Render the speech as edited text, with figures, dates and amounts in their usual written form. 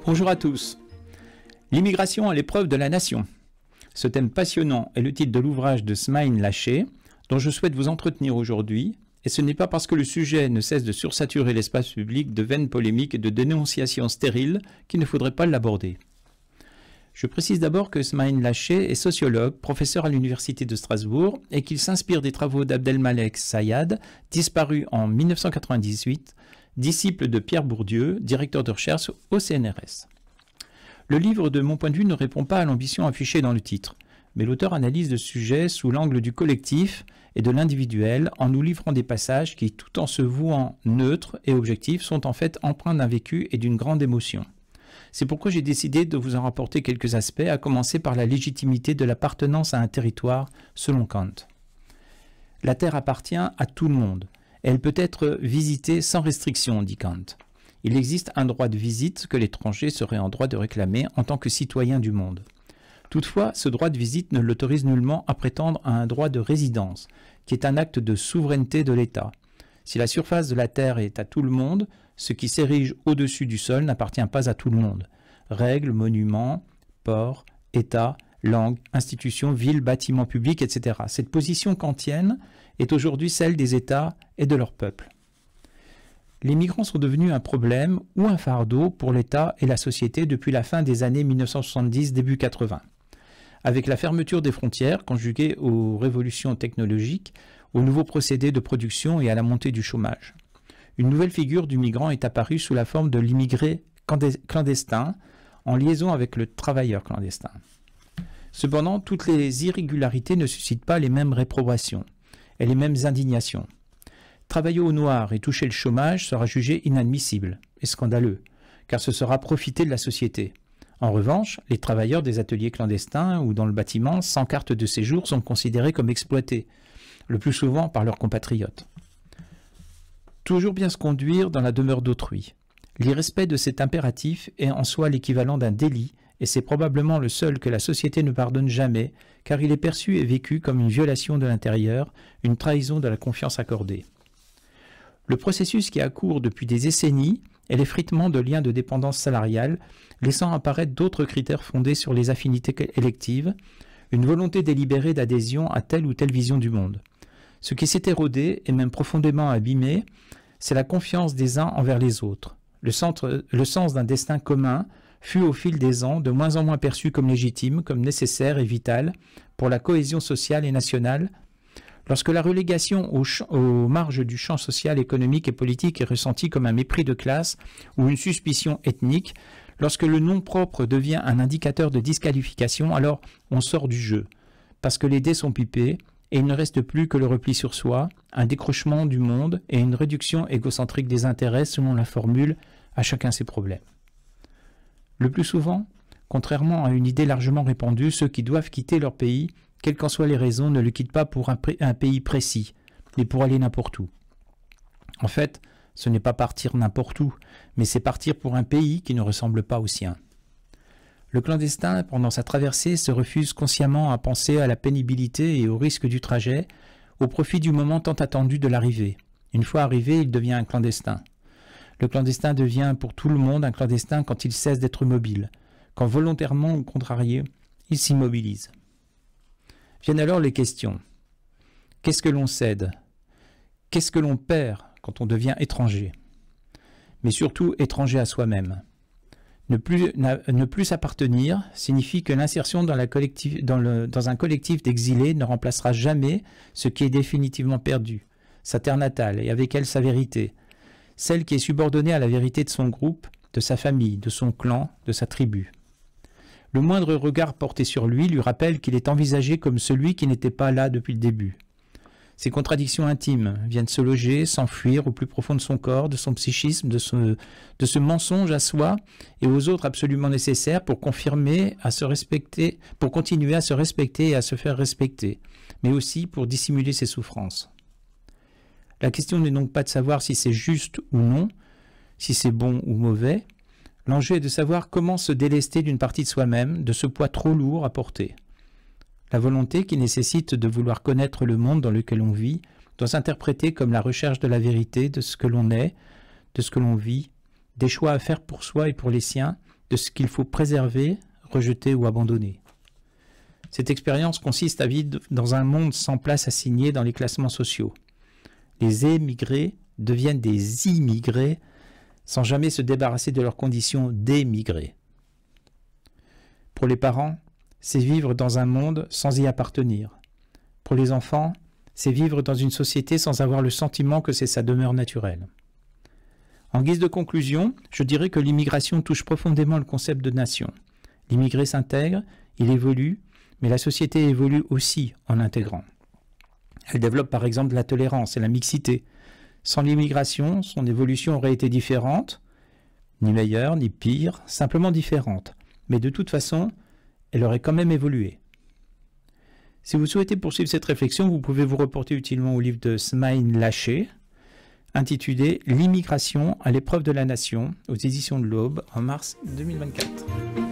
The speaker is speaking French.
Bonjour à tous. L'immigration à l'épreuve de la nation. Ce thème passionnant est le titre de l'ouvrage de Smaïn Laché, dont je souhaite vous entretenir aujourd'hui, et ce n'est pas parce que le sujet ne cesse de sursaturer l'espace public de vaines polémiques et de dénonciations stériles qu'il ne faudrait pas l'aborder. Je précise d'abord que Smaïn Laché est sociologue, professeur à l'Université de Strasbourg, et qu'il s'inspire des travaux d'Abdelmalek Sayad, disparu en 1998, disciple de Pierre Bourdieu, directeur de recherche au CNRS. Le livre, de mon point de vue, ne répond pas à l'ambition affichée dans le titre, mais l'auteur analyse le sujet sous l'angle du collectif et de l'individuel en nous livrant des passages qui, tout en se vouant neutres et objectifs, sont en fait empreints d'un vécu et d'une grande émotion. C'est pourquoi j'ai décidé de vous en rapporter quelques aspects, à commencer par la légitimité de l'appartenance à un territoire, selon Kant. La terre appartient à tout le monde. Elle peut être visitée sans restriction, dit Kant. Il existe un droit de visite que l'étranger serait en droit de réclamer en tant que citoyen du monde. Toutefois, ce droit de visite ne l'autorise nullement à prétendre à un droit de résidence, qui est un acte de souveraineté de l'État. Si la surface de la terre est à tout le monde, ce qui s'érige au-dessus du sol n'appartient pas à tout le monde. Règles, monuments, ports, États, langues, institutions, villes, bâtiments publics, etc. Cette position kantienne est aujourd'hui celle des États et de leurs peuples. Les migrants sont devenus un problème ou un fardeau pour l'État et la société depuis la fin des années 1970, début 80. Avec la fermeture des frontières, conjuguée aux révolutions technologiques, aux nouveaux procédés de production et à la montée du chômage. Une nouvelle figure du migrant est apparue sous la forme de l'immigré clandestin, en liaison avec le travailleur clandestin. Cependant, toutes les irrégularités ne suscitent pas les mêmes réprobations et les mêmes indignations. Travailler au noir et toucher le chômage sera jugé inadmissible et scandaleux, car ce sera profiter de la société. En revanche, les travailleurs des ateliers clandestins ou dans le bâtiment sans carte de séjour sont considérés comme exploités, le plus souvent par leurs compatriotes. Toujours bien se conduire dans la demeure d'autrui. L'irrespect de cet impératif est en soi l'équivalent d'un délit, et c'est probablement le seul que la société ne pardonne jamais, car il est perçu et vécu comme une violation de l'intérieur, une trahison de la confiance accordée. Le processus qui a cours depuis des décennies est l'effritement de liens de dépendance salariale, laissant apparaître d'autres critères fondés sur les affinités électives, une volonté délibérée d'adhésion à telle ou telle vision du monde. Ce qui s'est érodé et même profondément abîmé, c'est la confiance des uns envers les autres. Le sens d'un destin commun fut au fil des ans de moins en moins perçu comme légitime, comme nécessaire et vital pour la cohésion sociale et nationale. Lorsque la relégation aux marges du champ social, économique et politique est ressentie comme un mépris de classe ou une suspicion ethnique, lorsque le nom propre devient un indicateur de disqualification, alors on sort du jeu, parce que les dés sont pipés et il ne reste plus que le repli sur soi, un décrochement du monde et une réduction égocentrique des intérêts selon la formule « à chacun ses problèmes ». Le plus souvent, contrairement à une idée largement répandue, ceux qui doivent quitter leur pays, quelles qu'en soient les raisons, ne le quittent pas pour un pays précis, mais pour aller n'importe où. En fait, ce n'est pas partir n'importe où, mais c'est partir pour un pays qui ne ressemble pas au sien. Le clandestin, pendant sa traversée, se refuse consciemment à penser à la pénibilité et au risque du trajet, au profit du moment tant attendu de l'arrivée. Une fois arrivé, il devient un clandestin. Le clandestin devient pour tout le monde un clandestin quand il cesse d'être mobile, quand volontairement ou contrarié, il s'immobilise. Viennent alors les questions. Qu'est-ce que l'on cède? Qu'est-ce que l'on perd quand on devient étranger? Mais surtout étranger à soi-même. Ne plus s'appartenir signifie que l'insertion dans un collectif d'exilés ne remplacera jamais ce qui est définitivement perdu, sa terre natale et avec elle sa vérité, celle qui est subordonnée à la vérité de son groupe, de sa famille, de son clan, de sa tribu. Le moindre regard porté sur lui rappelle qu'il est envisagé comme celui qui n'était pas là depuis le début. Ces contradictions intimes viennent se loger, s'enfuir au plus profond de son corps, de son psychisme, de ce mensonge à soi et aux autres absolument nécessaire pour continuer à se respecter et à se faire respecter, mais aussi pour dissimuler ses souffrances. La question n'est donc pas de savoir si c'est juste ou non, si c'est bon ou mauvais. L'enjeu est de savoir comment se délester d'une partie de soi-même, de ce poids trop lourd à porter. La volonté qui nécessite de vouloir connaître le monde dans lequel on vit doit s'interpréter comme la recherche de la vérité de ce que l'on est, de ce que l'on vit, des choix à faire pour soi et pour les siens, de ce qu'il faut préserver, rejeter ou abandonner. Cette expérience consiste à vivre dans un monde sans place assignée dans les classements sociaux. Les émigrés deviennent des immigrés sans jamais se débarrasser de leurs conditions d'émigrés. Pour les parents, c'est vivre dans un monde sans y appartenir. Pour les enfants, c'est vivre dans une société sans avoir le sentiment que c'est sa demeure naturelle. En guise de conclusion, je dirais que l'immigration touche profondément le concept de nation. L'immigré s'intègre, il évolue, mais la société évolue aussi en l'intégrant. Elle développe par exemple la tolérance et la mixité. Sans l'immigration, son évolution aurait été différente, ni meilleure, ni pire, simplement différente. Mais de toute façon, elle aurait quand même évolué. Si vous souhaitez poursuivre cette réflexion, vous pouvez vous reporter utilement au livre de Smaïn Laché, intitulé « L'immigration à l'épreuve de la nation » aux éditions de l'Aube en mars 2024.